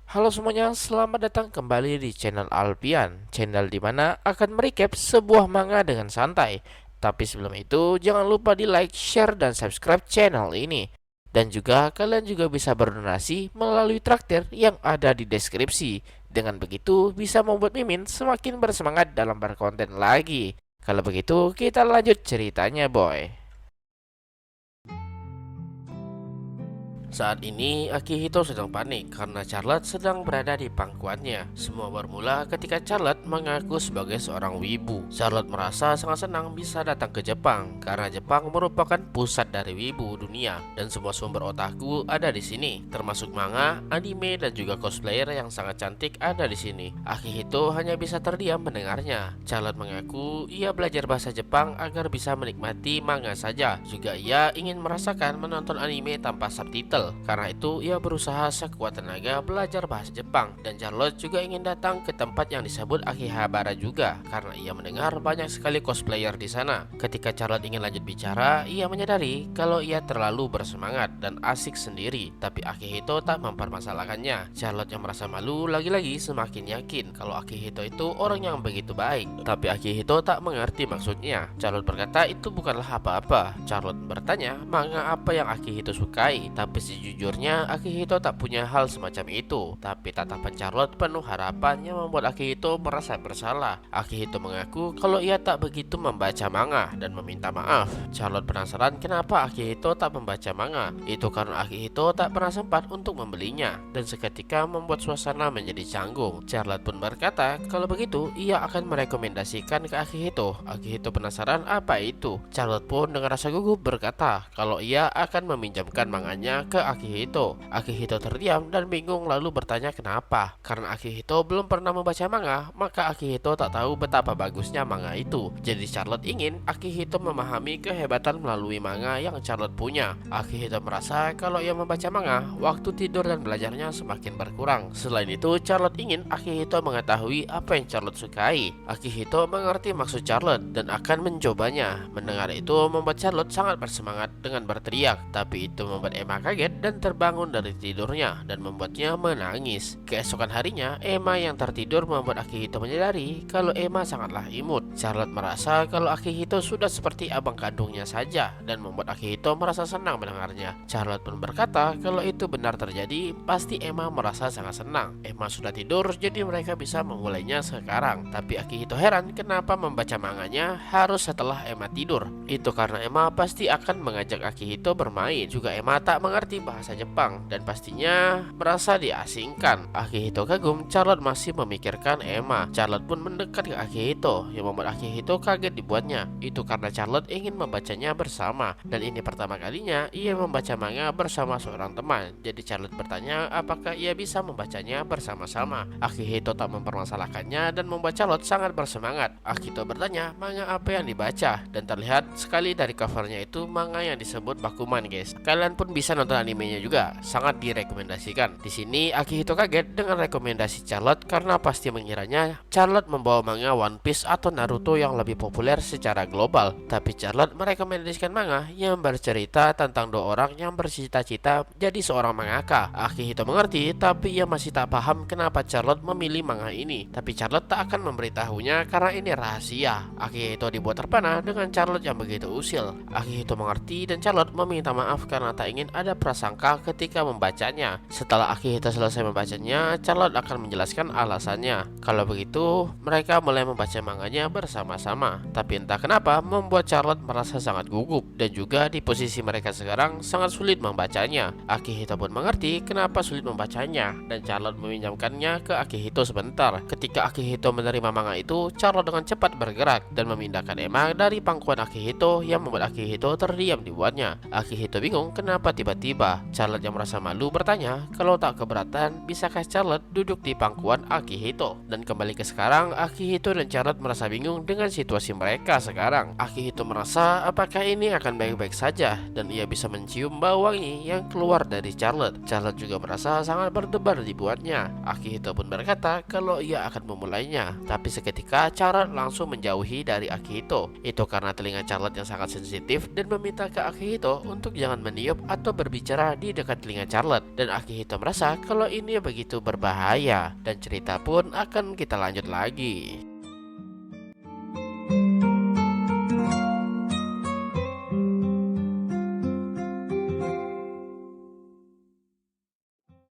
Halo semuanya, selamat datang kembali di channel Alpian, channel dimana akan merecap sebuah manga dengan santai. Tapi sebelum itu, jangan lupa di like, share, dan subscribe channel ini. Dan juga kalian juga bisa berdonasi melalui traktir yang ada di deskripsi. Dengan begitu, bisa membuat Mimin semakin bersemangat dalam berkonten lagi. Kalau begitu, kita lanjut ceritanya, boy. Saat ini, Akihito sedang panik karena Charlotte sedang berada di pangkuannya. Semua bermula ketika Charlotte mengaku sebagai seorang wibu. Charlotte merasa sangat senang bisa datang ke Jepang karena Jepang merupakan pusat dari wibu dunia dan semua sumber otaku ada di sini, termasuk manga, anime, dan juga cosplayer yang sangat cantik ada di sini. Akihito hanya bisa terdiam mendengarnya. Charlotte mengaku ia belajar bahasa Jepang agar bisa menikmati manga saja. Juga ia ingin merasakan menonton anime tanpa subtitle. Karena itu ia berusaha sekuat tenaga belajar bahasa Jepang. Dan Charlotte juga ingin datang ke tempat yang disebut Akihabara juga karena ia mendengar banyak sekali cosplayer di sana. Ketika Charlotte ingin lanjut bicara, ia menyadari kalau ia terlalu bersemangat dan asik sendiri. Tapi Akihito tak mempermasalahkannya. Charlotte yang merasa malu lagi-lagi semakin yakin kalau Akihito itu orang yang begitu baik. Tapi Akihito tak mengerti maksudnya. Charlotte berkata itu bukanlah apa-apa. Charlotte bertanya manga apa yang Akihito sukai. Tapi sejujurnya Akihito tak punya hal semacam itu. Tapi tatapan Charlotte penuh harapan yang membuat Akihito merasa bersalah. Akihito mengaku kalau ia tak begitu membaca manga dan meminta maaf. Charlotte penasaran kenapa Akihito tak membaca manga. Itu karena Akihito tak pernah sempat untuk membelinya dan seketika membuat suasana menjadi canggung. Charlotte pun berkata kalau begitu ia akan merekomendasikan ke Akihito. Akihito penasaran apa itu. Charlotte pun dengan rasa gugup berkata kalau ia akan meminjamkan manganya ke Akihito. Akihito terdiam dan bingung lalu bertanya kenapa. Karena Akihito belum pernah membaca manga, maka Akihito tak tahu betapa bagusnya manga itu. Jadi Charlotte ingin Akihito memahami kehebatan melalui manga yang Charlotte punya. Akihito merasa kalau ia membaca manga, waktu tidur dan belajarnya semakin berkurang. Selain itu, Charlotte ingin Akihito mengetahui apa yang Charlotte sukai. Akihito mengerti maksud Charlotte dan akan mencobanya. Mendengar itu membuat Charlotte sangat bersemangat dengan berteriak. Tapi itu membuat Emma kaget dan terbangun dari tidurnya dan membuatnya menangis. Keesokan harinya, Emma yang tertidur membuat Akihito menyadari kalau Emma sangatlah imut. Charlotte merasa kalau Akihito sudah seperti abang kandungnya saja dan membuat Akihito merasa senang mendengarnya. Charlotte pun berkata kalau itu benar terjadi, pasti Emma merasa sangat senang. Emma sudah tidur jadi mereka bisa memulainya sekarang. Tapi Akihito heran kenapa membaca manganya harus setelah Emma tidur. Itu karena Emma pasti akan mengajak Akihito bermain. Juga Emma tak mengerti bahasa Jepang dan pastinya merasa diasingkan. Akihito kagum, Charlotte masih memikirkan Emma. Charlotte pun mendekat ke Akihito yang membuat Akihito kaget dibuatnya. Itu karena Charlotte ingin membacanya bersama dan ini pertama kalinya ia membaca manga bersama seorang teman. Jadi Charlotte bertanya apakah ia bisa membacanya bersama-sama. Akihito tak mempermasalahkannya dan membuat Charlotte sangat bersemangat. Akihito bertanya manga apa yang dibaca dan terlihat sekali dari covernya itu manga yang disebut Bakuman, guys. Kalian pun bisa nonton animenya juga, sangat direkomendasikan. Di sini Akihito kaget dengan rekomendasi Charlotte karena pasti mengiranya Charlotte membawa manga One Piece atau Naruto yang lebih populer secara global. Tapi Charlotte merekomendasikan manga yang bercerita tentang dua orang yang bercita-cita jadi seorang mangaka. Akihito mengerti, tapi ia masih tak paham kenapa Charlotte memilih manga ini. Tapi Charlotte tak akan memberitahunya karena ini rahasia. Akihito dibuat terpana dengan Charlotte yang begitu usil. Akihito mengerti dan Charlotte meminta maaf karena tak ingin ada prasangka ketika membacanya. Setelah Akihito selesai membacanya, Charlotte akan menjelaskan alasannya. Kalau begitu, mereka mulai membaca manganya bersama-sama. Tapi entah kenapa membuat Charlotte merasa sangat gugup dan juga di posisi mereka sekarang sangat sulit membacanya. Akihito pun mengerti kenapa sulit membacanya dan Charlotte meminjamkannya ke Akihito sebentar. Ketika Akihito menerima manga itu, Charlotte dengan cepat bergerak dan memindahkan Emma dari pangkuan Akihito yang membuat Akihito terdiam dibuatnya. Akihito bingung kenapa tiba-tiba. Charlotte yang merasa malu bertanya kalau tak keberatan bisakah Charlotte duduk di pangkuan Akihito. Dan kembali ke sekarang, Akihito dan Charlotte merasa bingung bingung dengan situasi mereka sekarang. Akihito merasa apakah ini akan baik-baik saja dan ia bisa mencium bau wangi yang keluar dari Charlotte. Charlotte juga merasa sangat berdebar dibuatnya. Akihito pun berkata kalau ia akan memulainya, tapi seketika Charlotte langsung menjauhi dari Akihito. Itu karena telinga Charlotte yang sangat sensitif dan meminta ke Akihito untuk jangan meniup atau berbicara di dekat telinga Charlotte. Dan Akihito merasa kalau ini begitu berbahaya. Dan cerita pun akan kita lanjut lagi.